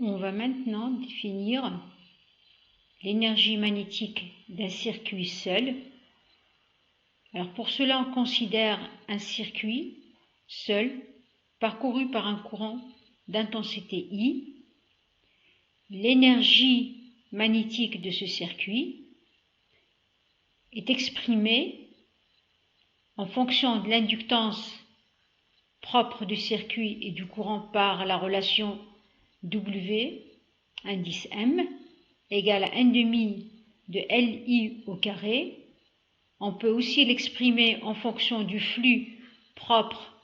On va maintenant définir l'énergie magnétique d'un circuit seul. Alors pour cela, on considère un circuit seul parcouru par un courant d'intensité I. L'énergie magnétique de ce circuit est exprimée en fonction de l'inductance propre du circuit et du courant par la relation W, indice M, égale à 1/2 de LI au carré. On peut aussi l'exprimer en fonction du flux propre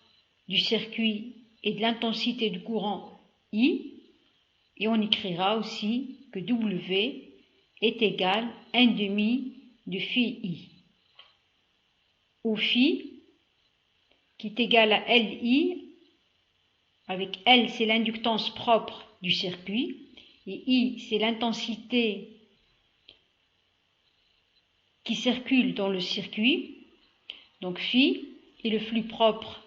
du circuit et de l'intensité du courant I. Et on écrira aussi que W est égal à 1/2 de phi I. Où phi, qui est égal à LI, avec L c'est l'inductance propre du circuit, et I c'est l'intensité qui circule dans le circuit. Donc phi est le flux propre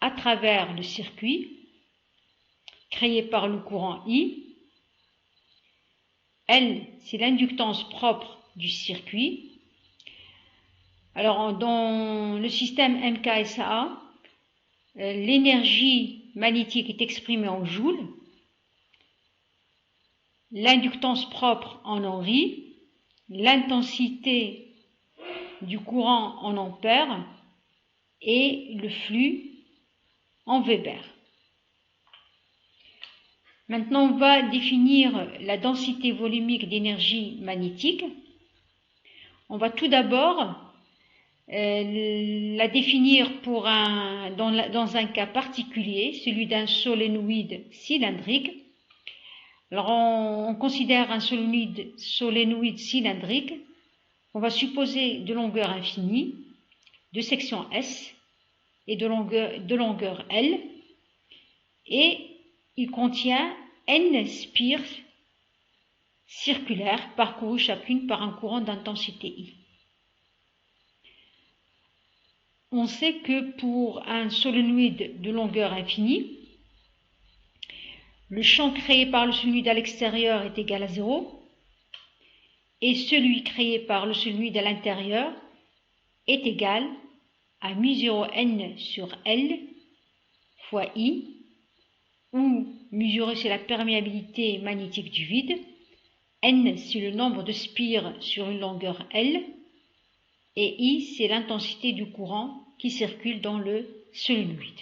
à travers le circuit créé par le courant I. L c'est l'inductance propre du circuit. Alors dans le système MKSA, l'énergie magnétique est exprimée en joules, l'inductance propre en henry, l'intensité du courant en ampères et le flux en Weber. Maintenant, on va définir la densité volumique d'énergie magnétique. On va tout d'abord la définir dans un cas particulier, celui d'un solénoïde cylindrique. Alors, on considère un solénoïde cylindrique. On va supposer de longueur infinie, de section S et de longueur L. Et il contient N spires circulaires parcourues chacune par un courant d'intensité I. On sait que pour un solénoïde de longueur infinie, le champ créé par le solénoïde à l'extérieur est égal à 0 et celui créé par le solénoïde à l'intérieur est égal à mu0 N sur L fois I, où mu0 c'est la perméabilité magnétique du vide, N c'est le nombre de spires sur une longueur L, et I c'est l'intensité du courant qui circule dans le solénoïde.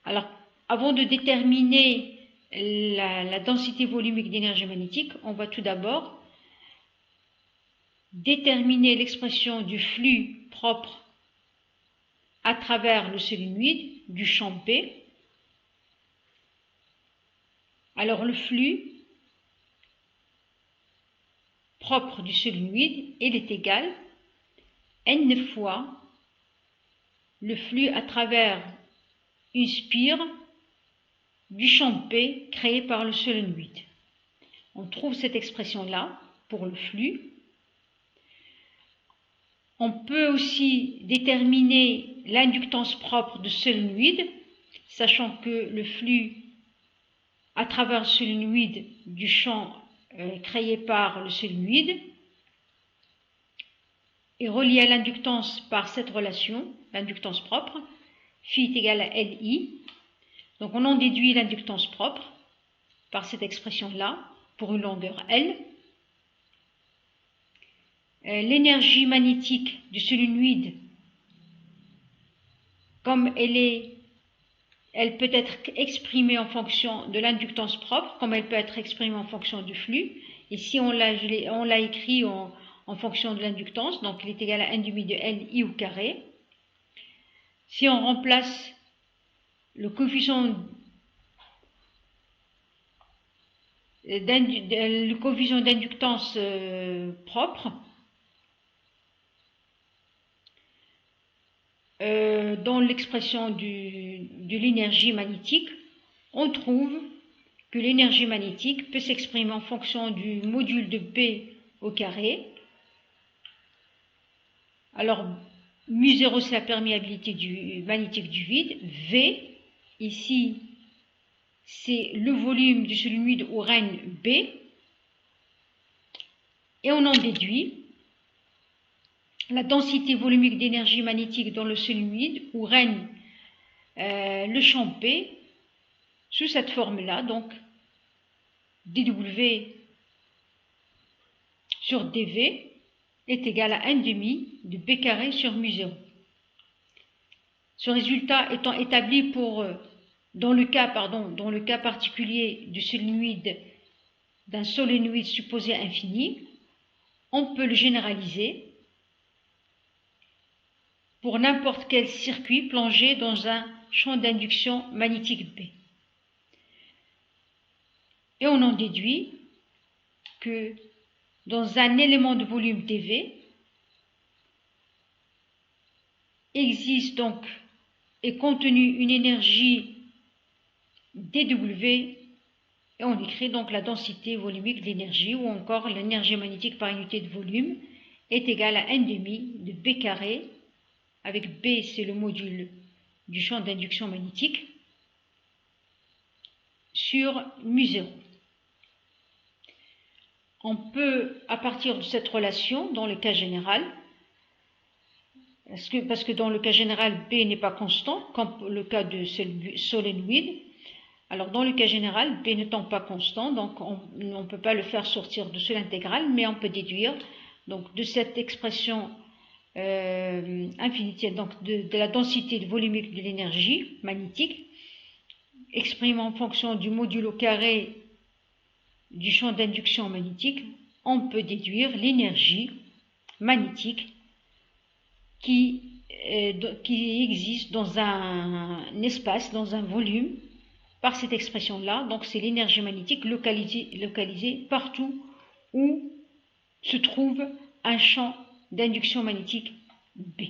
Alors, avant de déterminer la densité volumique d'énergie magnétique, on va tout d'abord déterminer l'expression du flux propre à travers le solénoïde du champ P. Alors, le flux propre du solénoïde, il est égal N fois le flux à travers une spire du champ P créé par le solénoïde. On trouve cette expression-là pour le flux. On peut aussi déterminer l'inductance propre de solénoïde, sachant que le flux à travers le solénoïde du champ créé par le solénoïde est relié à l'inductance par cette relation, l'inductance propre, phi est égal à Li. Donc on en déduit l'inductance propre par cette expression-là pour une longueur L. L'énergie magnétique du solénoïde, comme elle peut être exprimée en fonction de l'inductance propre, comme elle peut être exprimée en fonction du flux. Ici, on l'a écrit en fonction de l'inductance, donc il est égal à 1/2 de Li au carré. Si on remplace le coefficient d'inductance propre dans l'expression de l'énergie magnétique, on trouve que l'énergie magnétique peut s'exprimer en fonction du module de P au carré. Alors, mu0 c'est la perméabilité magnétique du vide, V, ici c'est le volume du solenoïde où règne B, et on en déduit la densité volumique d'énergie magnétique dans le solenoïde où règne le champ B sous cette forme-là, donc dW sur dV est égal à 1,5 de B carré sur mu0. Ce résultat étant établi dans le cas particulier du solénoïde, d'un solénoïde supposé infini, on peut le généraliser pour n'importe quel circuit plongé dans un champ d'induction magnétique B. Et on en déduit que dans un élément de volume dV existe donc est contenue une énergie dW, et on écrit donc la densité volumique de l'énergie, ou encore l'énergie magnétique par unité de volume est égale à 1,5 de B carré, avec B c'est le module du champ d'induction magnétique, sur mu0. On peut, à partir de cette relation, dans le cas général, parce que dans le cas général, B n'est pas constant, comme le cas de solénoïde. Alors dans le cas général, B n'étant pas constant, donc on ne peut pas le faire sortir de l'intégrale, mais on peut déduire donc, de cette expression infinitielle, donc de la densité volumique de l'énergie magnétique, exprimée en fonction du module au carré du champ d'induction magnétique, on peut déduire l'énergie magnétique qui existe dans un espace, dans un volume, par cette expression-là. Donc c'est l'énergie magnétique localisée partout où se trouve un champ d'induction magnétique B.